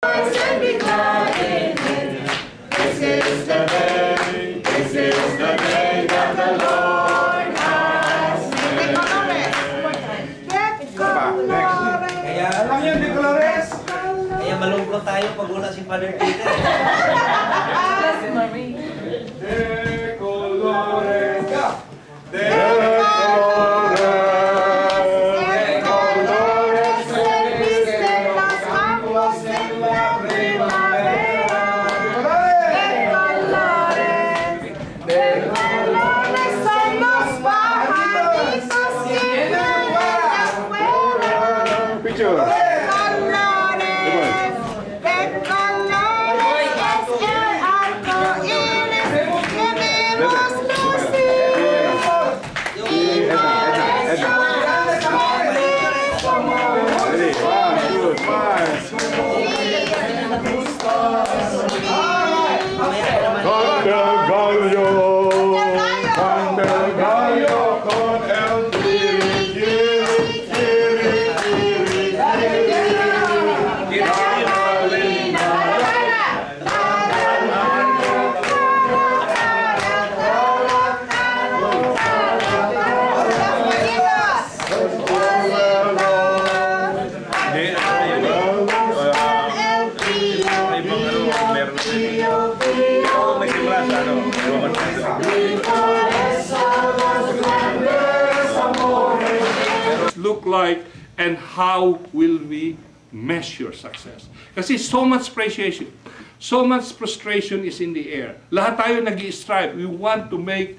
And be glad in it. This is the day that the Lord has made. Alam niyo, Di Colores? Kaya malungkot tayo pag wala si Father Peter. De Colores. De look like and how will we measure success? Kasi so much frustration, so much frustration is in the air. Lahat tayo nag-i-strive. We want to make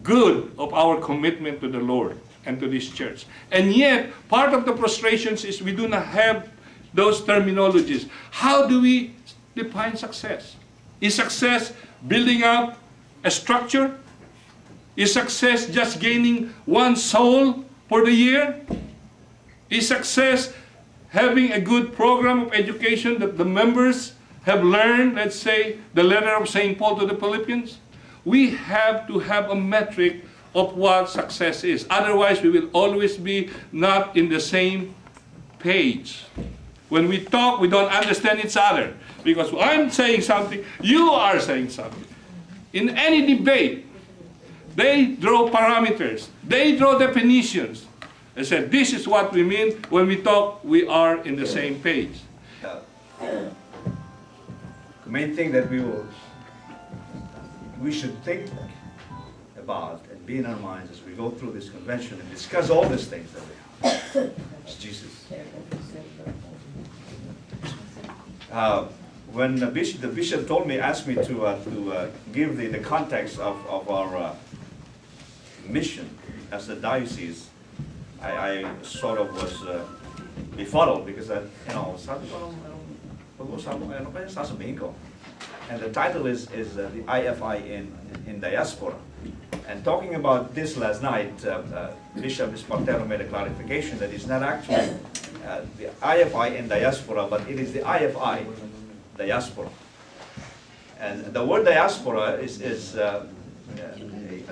good of our commitment to the Lord and to this church. And yet, part of the frustrations is we do not have those terminologies. How do we define success? Is success building up a structure? Is success just gaining one soul for the year? Is success having a good program of education that the members have learned, let's say, the letter of St. Paul to the Philippians? We have to have a metric of what success is. Otherwise, we will always be not in the same page. When we talk, we don't understand each other. Because I'm saying something, you are saying something. In any debate, they draw parameters. They draw definitions. I said, this is what we mean when we talk, we are in the same page. The main thing that we should think about and be in our minds as we go through this convention and discuss all these things that we have is Jesus. When the bishop told me, asked me to give the context of our mission as a diocese, I sort of was befuddled because sabi ko, ano kaya sasabihin ko? And the title is the IFI in Diaspora. And talking about this last night, Bishop Espartero made a clarification that it's not actually the IFI in Diaspora, but it is the IFI Diaspora. And the word diaspora is a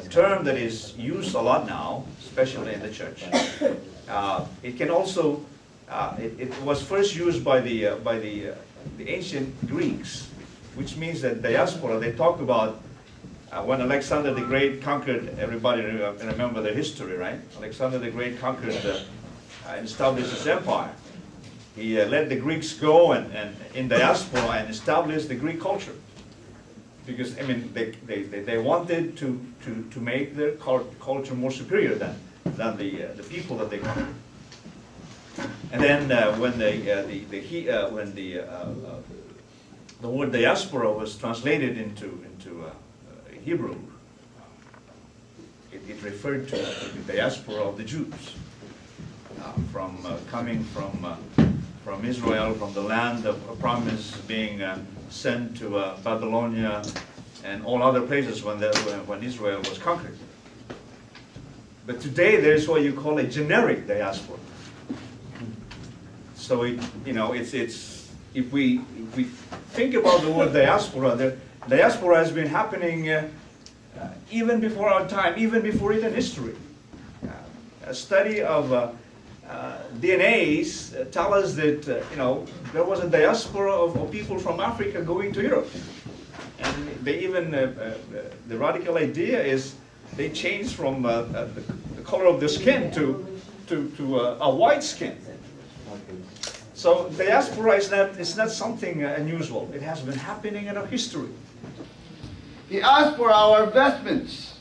term that is used a lot now, especially in the church. It can also, it was first used by the ancient Greeks, which means that diaspora, they talked about when Alexander the Great conquered, everybody remember the history, right? Alexander the Great conquered and established his empire. He let the Greeks go and in diaspora and established the Greek culture. Because, I mean, they wanted to make their culture more superior than the people that they conquered. And then when the word diaspora was translated into Hebrew, it referred to the diaspora of the Jews, coming from Israel, from the land of promise, being sent to Babylonia and all other places when Israel was conquered. But today there's what you call a generic diaspora. So it's if we think about the word diaspora, the diaspora has been happening even before our time, even before even history. A study of DNAs tell us that there was a diaspora of people from Africa going to Europe, and they even the radical idea is they changed from the color of the skin to a white skin. So diaspora is not something unusual. It has been happening in our history. He asked for our vestments,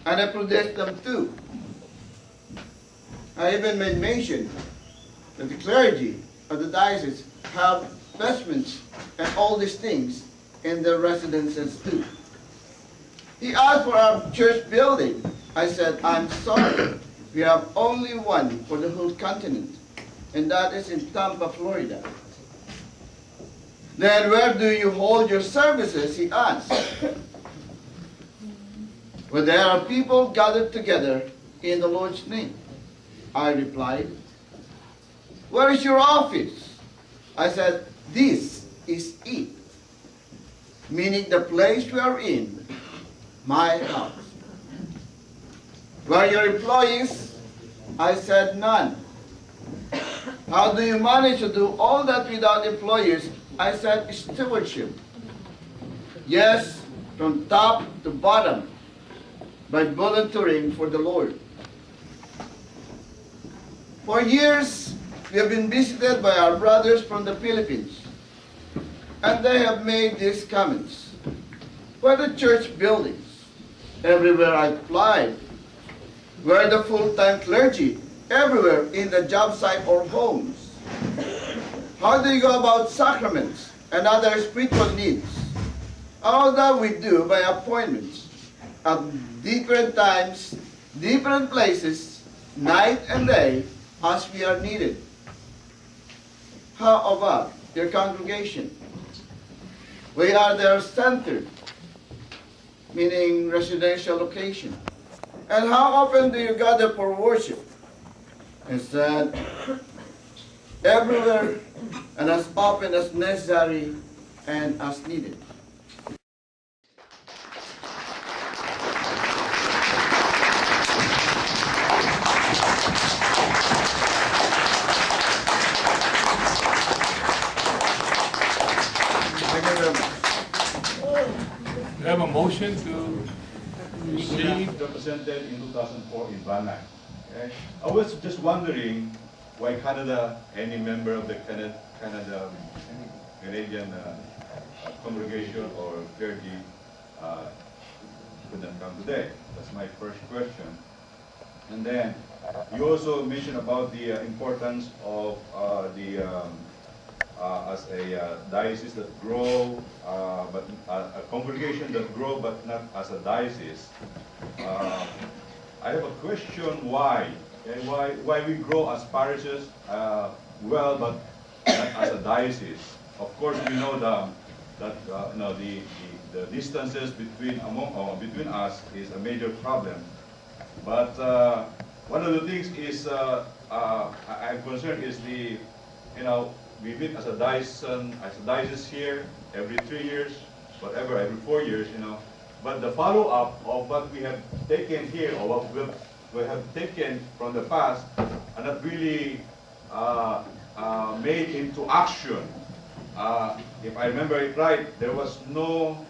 and I produced them too. I even made mention that the clergy of the diocese have vestments and all these things in their residences too. He asked for our church building. I said, I'm sorry, we have only one for the whole continent, and that is in Tampa, Florida. Then where do you hold your services, he asked. Well, there are people gathered together in the Lord's name. I replied. Where is your office? I said, this is it. Meaning the place we are in, my house. Where are your employees? I said, none. How do you manage to do all that without employees? I said, stewardship. Yes, from top to bottom, by volunteering for the Lord. For years, we have been visited by our brothers from the Philippines, and they have made these comments. Where the church buildings? Everywhere I applied. Where the full-time clergy? Everywhere in the job site or homes. How do you go about sacraments and other spiritual needs? All that we do by appointments at different times, different places, night and day, as we are needed. How about your congregation? We are their center, meaning residential location. And how often do you gather for worship? Instead, everywhere and as often as necessary and as needed. We have a motion to receive. Represented in 2004 in Banang. Okay? I was just wondering why Canada, any member of the Canadian congregation or clergy couldn't come today. That's my first question. And then you also mentioned about the importance of as a diocese that grow, but a congregation that grow, but not as a diocese. I have a question: why? Okay, why we grow as parishes, well, but not as a diocese? Of course, we know that the distances between us is a major problem. But one of the things is I'm concerned is we meet as a diocese here every 3 years, whatever, every 4 years, But the follow-up of what we have taken here, or what we have taken from the past, are not really made into action. If I remember it right, there was no